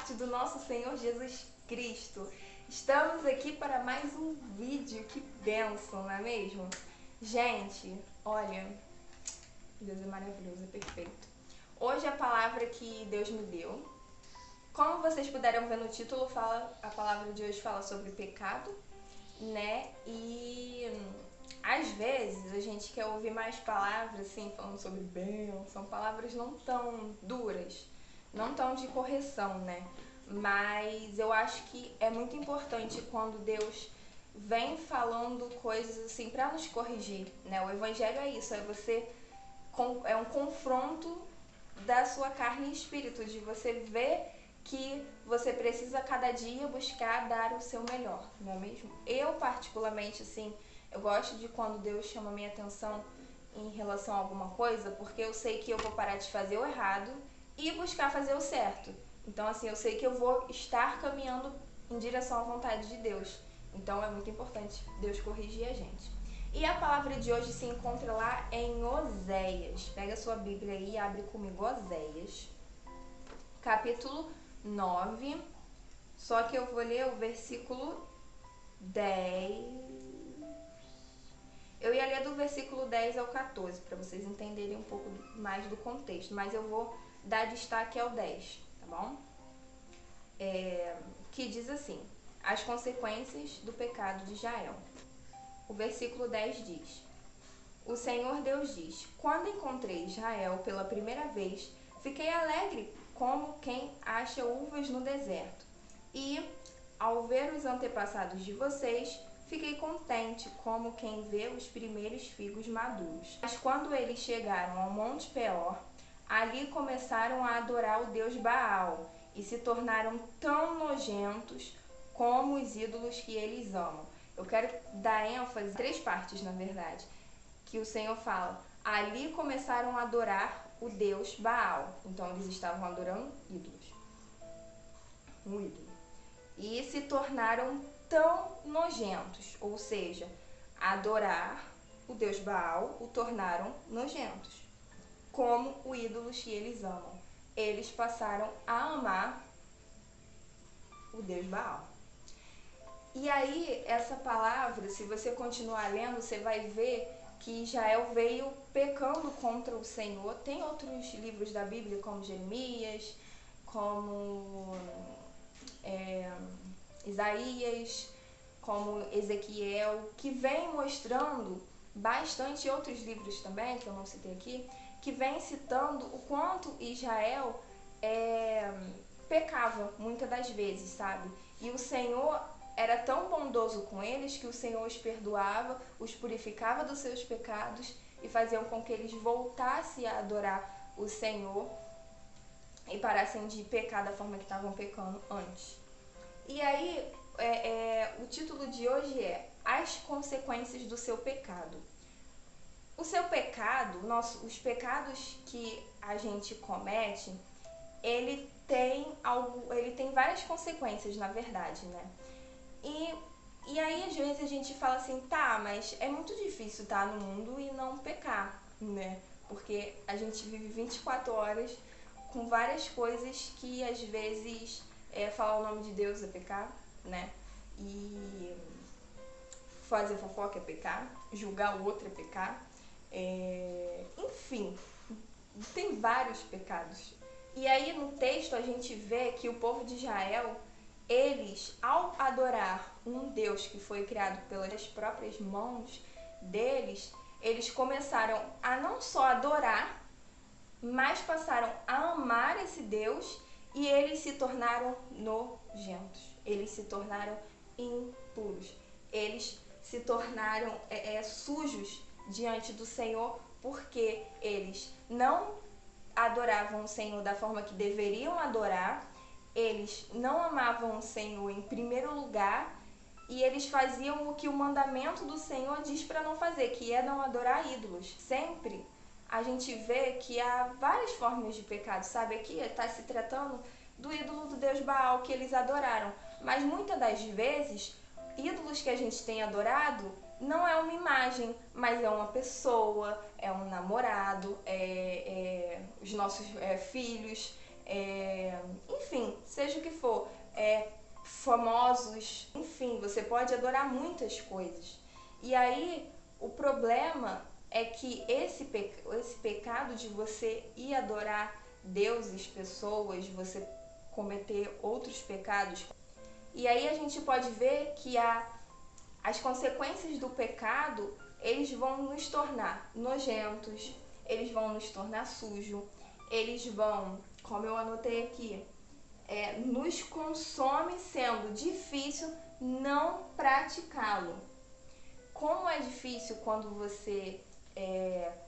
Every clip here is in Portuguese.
parte do nosso Senhor Jesus Cristo. Estamos aqui para mais um vídeo, que bênção, não é mesmo? Gente, olha, Deus é maravilhoso, é perfeito. Hoje a palavra que Deus me deu, como vocês puderam ver no título, a palavra de hoje fala sobre pecado, né? E às vezes a gente quer ouvir mais palavras, assim, falando sobre bênção, palavras não tão duras, não tão de correção, né? Mas eu acho que é muito importante quando Deus vem falando coisas assim para nos corrigir, né? O evangelho é isso, é um confronto da sua carne e espírito, de você ver que você precisa cada dia buscar dar o seu melhor, não é mesmo? Eu particularmente, assim, eu gosto de quando Deus chama a minha atenção em relação a alguma coisa, porque eu sei que eu vou parar de fazer o errado e buscar fazer o certo. Então, assim, eu sei que eu vou estar caminhando em direção à vontade de Deus. Então, é muito importante Deus corrigir a gente. E a palavra de hoje se encontra lá em Oséias. Pega a sua Bíblia aí e abre comigo Oséias, capítulo 9. Só que eu vou ler o versículo 10. Eu ia ler do versículo 10 ao 14, para vocês entenderem um pouco mais do contexto, mas eu vou dar destaque ao 10, tá bom? Que diz assim: as consequências do pecado de Israel. O versículo 10 diz: o Senhor Deus diz: quando encontrei Israel pela primeira vez, fiquei alegre como quem acha uvas no deserto. E, ao ver os antepassados de vocês, fiquei contente como quem vê os primeiros figos maduros. Mas quando eles chegaram ao Monte Peor, ali começaram a adorar o deus Baal e se tornaram tão nojentos como os ídolos que eles amam. Eu quero dar ênfase em 3 partes, na verdade, que o Senhor fala. Ali começaram a adorar o deus Baal. Então eles estavam adorando ídolos. Um ídolo. E se tornaram tão nojentos, ou seja, adorar o deus Baal o tornaram nojentos, como o ídolo que eles amam. Eles passaram a amar o deus Baal. E aí, essa palavra, se você continuar lendo, você vai ver que Israel veio pecando contra o Senhor. Tem outros livros da Bíblia, como Jeremias, como Isaías, como Ezequiel, que vem mostrando bastante, outros livros também, que eu não citei aqui, que vem citando o quanto Israel pecava muitas das vezes, sabe? E o Senhor era tão bondoso com eles que o Senhor os perdoava, os purificava dos seus pecados e fazia com que eles voltassem a adorar o Senhor e parassem de pecar da forma que estavam pecando antes. E aí, o título de hoje é As Consequências do Seu Pecado. O seu pecado, os pecados que a gente comete, ele tem várias consequências, na verdade, né? E aí, às vezes, a gente fala assim, tá, mas é muito difícil estar no mundo e não pecar, né? Porque a gente vive 24 horas com várias coisas que, às vezes, falar o nome de Deus é pecar, né? E fazer fofoca é pecar, julgar o outro é pecar. Enfim, tem vários pecados. E aí, no texto, a gente vê que o povo de Israel, eles, ao adorar um Deus que foi criado pelas próprias mãos deles, eles começaram a não só adorar, mas passaram a amar esse Deus e eles se tornaram nojentos, eles se tornaram impuros, eles se tornaram sujos diante do Senhor, porque eles não adoravam o Senhor da forma que deveriam adorar, eles não amavam o Senhor em primeiro lugar e eles faziam o que o mandamento do Senhor diz para não fazer, que é não adorar ídolos. Sempre a gente vê que há várias formas de pecado, sabe? Aqui está se tratando do ídolo do deus Baal que eles adoraram, mas muitas das vezes, ídolos que a gente tem adorado não é uma imagem, mas é uma pessoa, é um namorado, os nossos filhos, enfim, seja o que for, famosos, enfim, você pode adorar muitas coisas. E aí, o problema é que esse pecado de você ir adorar deuses, pessoas, você cometer outros pecados, e aí a gente pode ver que as consequências do pecado, eles vão nos tornar nojentos, eles vão nos tornar sujo, eles vão, como eu anotei aqui, nos consome, sendo difícil não praticá-lo. Como é difícil quando você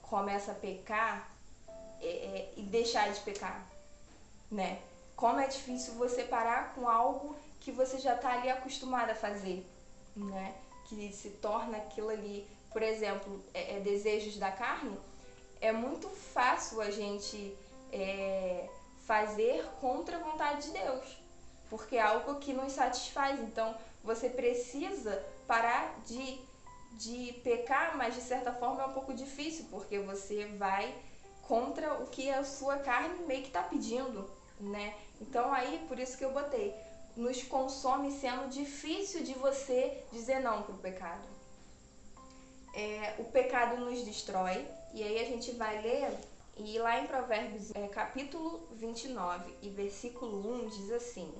começa a pecar e deixar de pecar, né? Como é difícil você parar com algo que você já está ali acostumado a fazer, né? Que se torna aquilo ali, por exemplo, desejos da carne. É muito fácil a gente fazer contra a vontade de Deus, porque é algo que nos satisfaz. Então, você precisa parar de pecar, mas de certa forma é um pouco difícil, porque você vai contra o que a sua carne meio que está pedindo, né? Então, aí, por isso que eu botei, nos consome, sendo difícil de você dizer não para o pecado. O pecado nos destrói, e aí a gente vai ler, e lá em Provérbios, capítulo 29 e versículo 1, diz assim: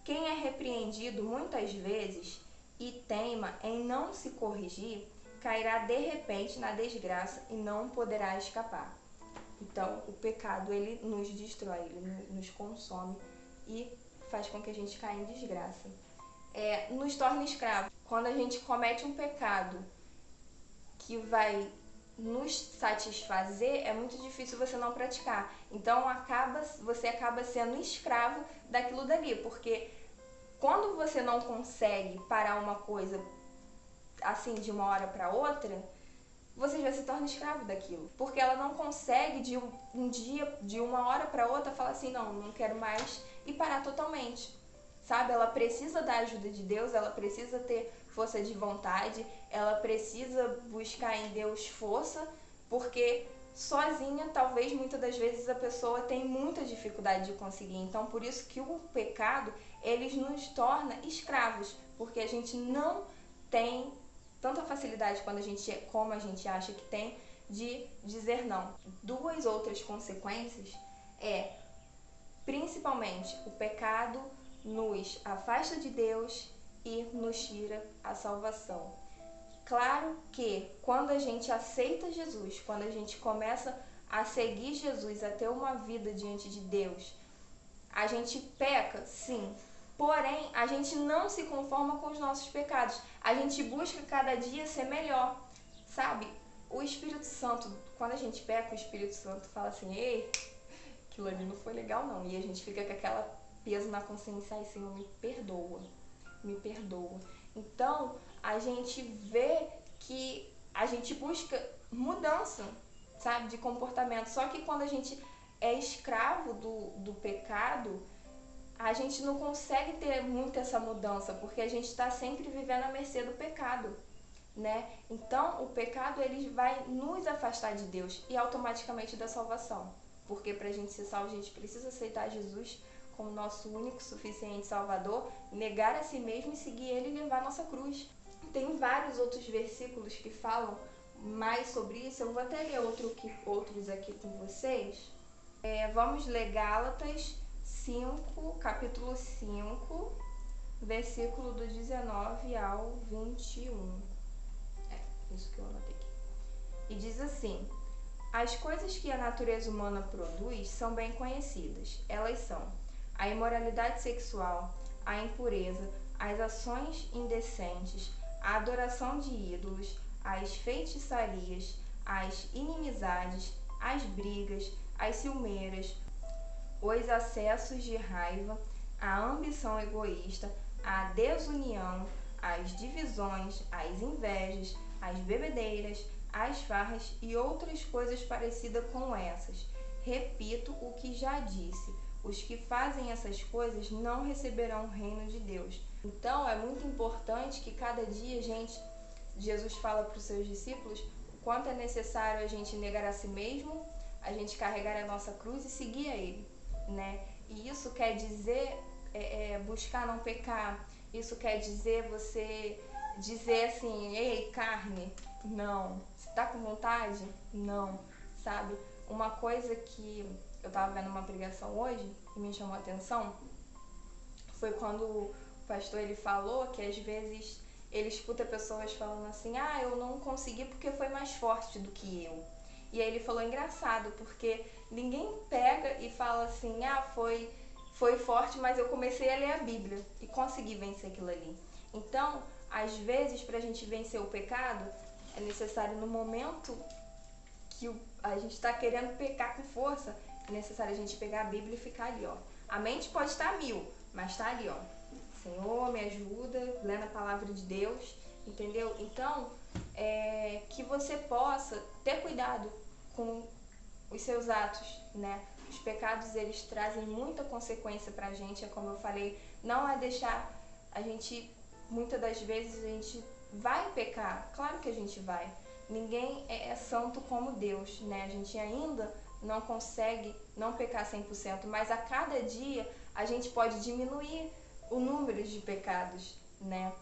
quem é repreendido muitas vezes e teima em não se corrigir, cairá de repente na desgraça e não poderá escapar. Então, o pecado, ele nos destrói, ele nos consome e faz com que a gente caia em desgraça. Nos torna escravos. Quando a gente comete um pecado que vai nos satisfazer, é muito difícil você não praticar. Então, você acaba sendo escravo daquilo dali, porque quando você não consegue parar uma coisa assim de uma hora para outra, você já se torna escravo daquilo, porque ela não consegue de uma hora para outra falar assim, não quero mais, e parar totalmente, sabe? Ela precisa da ajuda de Deus, ela precisa ter força de vontade, ela precisa buscar em Deus força, porque sozinha, talvez, muitas das vezes a pessoa tem muita dificuldade de conseguir. Então, por isso que o pecado, ele nos torna escravos, porque a gente não tem tanta facilidade como a gente acha que tem, de dizer não. Duas outras consequências principalmente, o pecado nos afasta de Deus e nos tira a salvação. Claro que quando a gente aceita Jesus, quando a gente começa a seguir Jesus, a ter uma vida diante de Deus, a gente peca, sim. Porém, a gente não se conforma com os nossos pecados. A gente busca cada dia ser melhor, sabe? O Espírito Santo, quando a gente peca, o Espírito Santo fala assim, ei, aquilo ali não foi legal não. E a gente fica com aquela peso na consciência, ai, Senhor, me perdoa, me perdoa. Então, a gente vê que a gente busca mudança, sabe, de comportamento. Só que quando a gente é escravo do pecado, a gente não consegue ter muito essa mudança, porque a gente está sempre vivendo à mercê do pecado, né? Então, o pecado, ele vai nos afastar de Deus e automaticamente da salvação. Porque para a gente ser salvo, a gente precisa aceitar Jesus como nosso único, suficiente Salvador, negar a si mesmo e seguir Ele e levar a nossa cruz. Tem vários outros versículos que falam mais sobre isso. Eu vou até ler outros aqui com vocês. Vamos ler Gálatas 5, capítulo 5, versículo do 19 ao 21. Isso que eu anotei aqui. E diz assim: as coisas que a natureza humana produz são bem conhecidas. Elas são a imoralidade sexual, a impureza, as ações indecentes, a adoração de ídolos, as feitiçarias, as inimizades, as brigas, as ciumeiras, os acessos de raiva, a ambição egoísta, a desunião, as divisões, as invejas, as bebedeiras, as farras e outras coisas parecidas com essas. Repito o que já disse: os que fazem essas coisas não receberão o reino de Deus. Então, é muito importante que cada dia, Jesus fala para os seus discípulos o quanto é necessário a gente negar a si mesmo, a gente carregar a nossa cruz e seguir a Ele, né? E isso quer dizer buscar não pecar. Isso quer dizer você dizer assim, ei, carne, não. Você tá com vontade? Não, sabe? Uma coisa que eu tava vendo uma pregação hoje e me chamou a atenção foi quando o pastor ele falou que às vezes ele escuta pessoas falando assim, eu não consegui porque foi mais forte do que eu. E aí ele falou, engraçado, porque ninguém pega e fala assim, foi forte, mas eu comecei a ler a Bíblia e consegui vencer aquilo ali. Então, às vezes, pra gente vencer o pecado, é necessário no momento que a gente está querendo pecar com força, é necessário a gente pegar a Bíblia e ficar ali, ó. A mente pode estar 1000, mas tá ali, ó. Senhor, me ajuda, lendo a palavra de Deus, entendeu? Então, que você possa ter cuidado com os seus atos, né? Os pecados, eles trazem muita consequência pra gente, é como eu falei, não é deixar a gente, muitas das vezes a gente vai pecar, claro que a gente vai. Ninguém é santo como Deus, né? A gente ainda não consegue não pecar 100%, mas a cada dia a gente pode diminuir o número de pecados, né?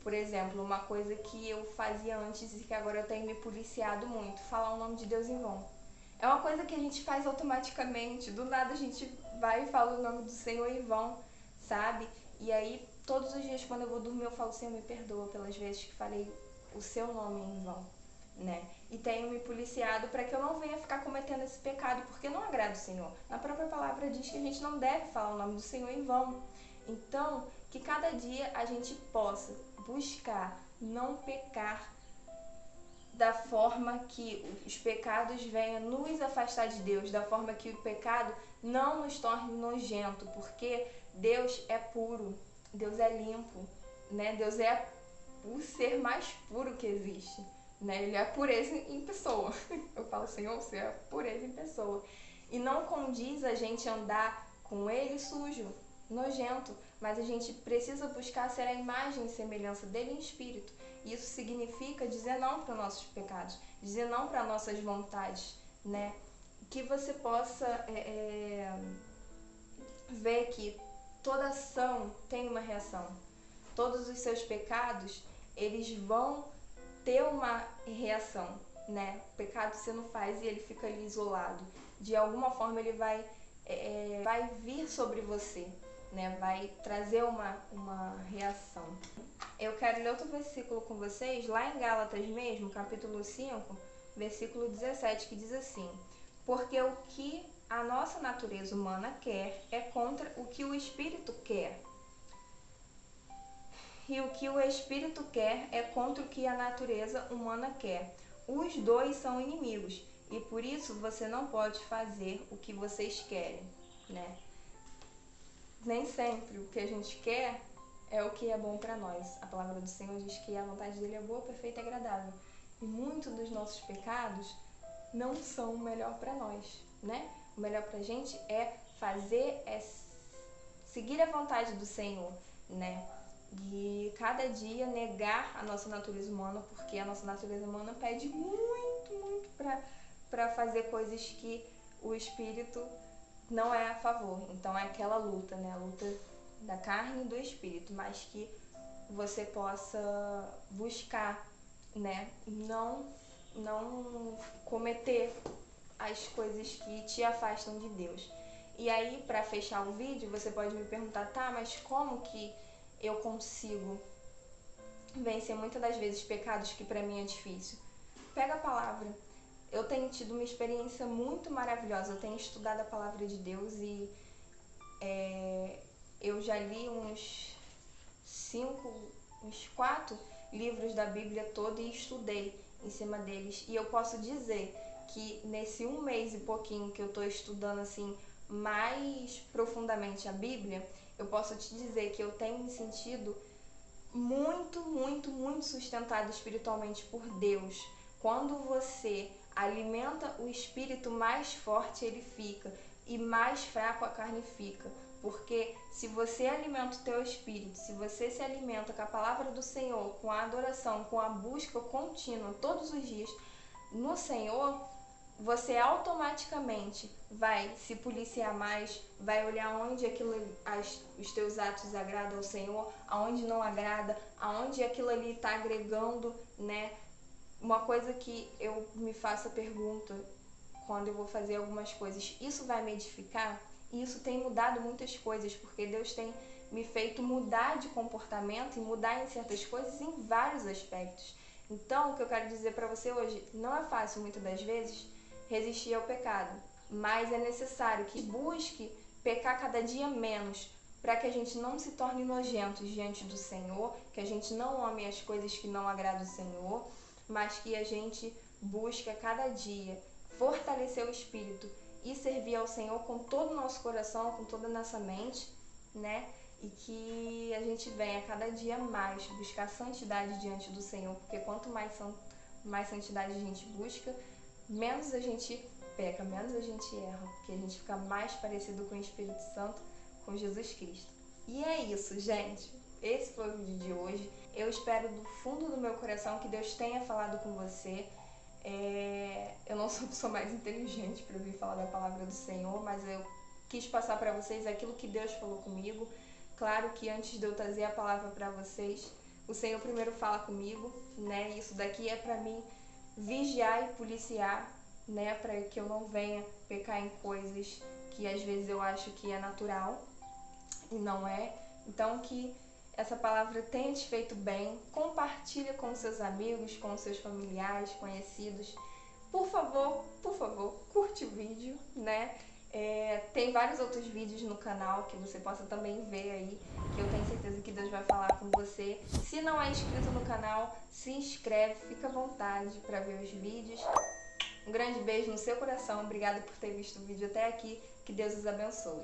Por exemplo, uma coisa que eu fazia antes e que agora eu tenho me policiado muito, falar o nome de Deus em vão. É uma coisa que a gente faz automaticamente, do nada a gente vai e fala o nome do Senhor em vão, sabe? E aí, todos os dias quando eu vou dormir eu falo, Senhor, me perdoa pelas vezes que falei o seu nome em vão, né? E tenho me policiado para que eu não venha ficar cometendo esse pecado, porque não agrada o Senhor. Na própria palavra diz que a gente não deve falar o nome do Senhor em vão. Então, que cada dia a gente possa buscar não pecar da forma que os pecados venham nos afastar de Deus, da forma que o pecado não nos torne nojento, porque Deus é puro, Deus é limpo, né? Deus é o ser mais puro que existe, né? Ele é a pureza em pessoa. Eu falo, Senhor, você é a pureza em pessoa. E não condiz a gente andar com ele sujo, nojento, mas a gente precisa buscar ser a imagem e semelhança dele em espírito. Isso significa dizer não para nossos pecados, dizer não para nossas vontades, né? Que você possa ver que toda ação tem uma reação. Todos os seus pecados, eles vão ter uma reação, né? O pecado você não faz e ele fica ali isolado. De alguma forma ele vai vir sobre você, né? Vai trazer uma reação. Eu quero ler outro versículo com vocês, lá em Gálatas mesmo, capítulo 5, versículo 17, que diz assim: porque o que a nossa natureza humana quer é contra o que o Espírito quer. E o que o Espírito quer é contra o que a natureza humana quer. Os dois são inimigos, e por isso você não pode fazer o que vocês querem, né? Nem sempre o que a gente quer é o que é bom para nós. A palavra do Senhor diz que a vontade dele é boa, perfeita e agradável. E muitos dos nossos pecados não são o melhor para nós, né? O melhor pra gente é seguir a vontade do Senhor, né? E cada dia negar a nossa natureza humana, porque a nossa natureza humana pede muito para fazer coisas que o Espírito não é a favor. Então é aquela luta, né? A luta da carne e do Espírito, mas que você possa buscar, né? Não cometer as coisas que te afastam de Deus. E aí, para fechar o vídeo, você pode me perguntar, tá, mas como que eu consigo vencer muitas das vezes pecados que para mim é difícil? Pega a palavra. Eu tenho tido uma experiência muito maravilhosa. Eu tenho estudado a palavra de Deus e eu já li uns 4 livros da Bíblia toda e estudei em cima deles. E eu posso dizer que nesse 1 mês e pouquinho que eu estou estudando assim mais profundamente a Bíblia, eu posso te dizer que eu tenho me sentido muito sustentado espiritualmente por Deus. Quando você alimenta o espírito, mais forte ele fica e mais fraco a carne fica. Porque se você alimenta o teu espírito, se você se alimenta com a palavra do Senhor, com a adoração, com a busca contínua todos os dias no Senhor, você automaticamente vai se policiar mais, vai olhar onde os teus atos agradam ao Senhor, aonde não agrada, aonde aquilo ali está agregando, né? Uma coisa que eu me faço a pergunta quando eu vou fazer algumas coisas, isso vai me edificar? E isso tem mudado muitas coisas, porque Deus tem me feito mudar de comportamento e mudar em certas coisas em vários aspectos. Então, o que eu quero dizer para você hoje, não é fácil muitas das vezes resistir ao pecado, mas é necessário que busque pecar cada dia menos, para que a gente não se torne nojentos diante do Senhor, que a gente não ame as coisas que não agradam o Senhor, mas que a gente busque a cada dia fortalecer o espírito e servir ao Senhor com todo o nosso coração, com toda a nossa mente, né? E que a gente venha cada dia mais buscar santidade diante do Senhor, porque quanto mais santidade a gente busca, menos a gente peca, menos a gente erra, porque a gente fica mais parecido com o Espírito Santo, com Jesus Cristo. E é isso, gente. Esse foi o vídeo de hoje. Eu espero do fundo do meu coração que Deus tenha falado com você. Eu não sou a pessoa mais inteligente para vir falar da palavra do Senhor, mas eu quis passar para vocês aquilo que Deus falou comigo. Claro que antes de eu trazer a palavra para vocês, o Senhor primeiro fala comigo, né? Isso daqui é para mim vigiar e policiar, né? Para que eu não venha pecar em coisas que às vezes eu acho que é natural e não é. Então que essa palavra tenha te feito bem. Compartilha com seus amigos, com seus familiares, conhecidos. Por favor, curte o vídeo, né? Tem vários outros vídeos no canal que você possa também ver aí, que eu tenho certeza que Deus vai falar com você. Se não é inscrito no canal, se inscreve, fica à vontade para ver os vídeos. Um grande beijo no seu coração, obrigada por ter visto o vídeo até aqui, que Deus os abençoe.